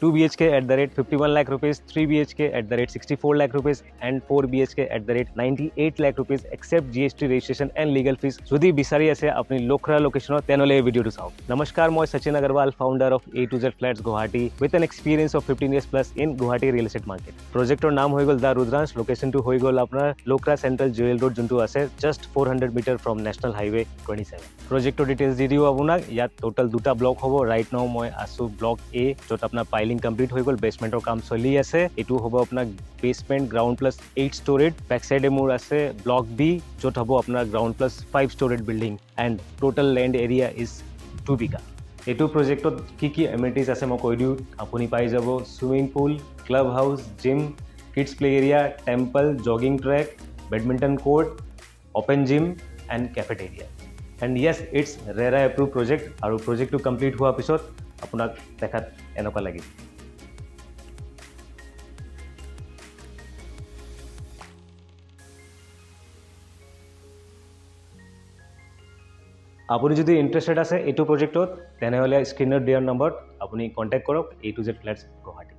2 BHK at the rate 51 lakh rupees, 3 BHK at the rate 64 lakh rupees, and 4 BHK at the rate 98 lakh rupees except GST registration and legal fees. যদি বিচাৰি আছে আপুনি লোকৰা লোকেশনত তেনেহলে এই ভিডিওটো চাওক। নমস্কাৰ, মই Sachin Agarwal, founder of A to Z Flats Guwahati with an experience of 15 years plus in Guwahati real estate market. প্ৰজেক্টৰ নাম হৈ গ'ল দা ৰুদ্ৰাংশ, লোকেশনটো হৈ গ'ল আপোনাৰ লোকৰা চেণ্ট্ৰেল জুৱেল ৰোড যোনটো আছে just 400 metre from national highway 27। প্ৰজেক্টৰ ডিটেইলছ দি দিওঁ আপোনাক। ইয়াত টোটেল দুটা ব্লক হ'ব। ৰাইট নাও মই আছোঁ ব্লক A, য'ত আপোনাৰ পাইলিং কমপ্লিট হৈ গ'ল, বেছমেণ্টৰ কাম চলি আছে। এইটো হ'ব আপোনাৰ basement ground plus 8 storage. Back চাইডে মোৰ আছে ব্লক B, য'ত হ'ব আপোনাৰ ground plus 5 storage building and total land area is 2 bigha. এইটো প্ৰজেক্টত কি এমিনিটিজ আছে মই কৈ দিওঁ। আপুনি পাই যাব swimming pool, club house, gym, kids play area, temple, jogging track, badminton court, open gym and cafeteria. And yes, it's RERA approve project. আৰু প্ৰজেক্টটো কমপ্লিট হোৱাৰ পিছত আপোনাক দেখাত এনেকুৱা লাগিব। আপুনি যদি ইণ্টাৰেষ্টেড আছে এইটো প্ৰজেক্টত, তেনেহ'লে স্ক্ৰীনত দিয়া নম্বৰত আপুনি কণ্টেক্ট কৰক A to Z Flats Guwahati।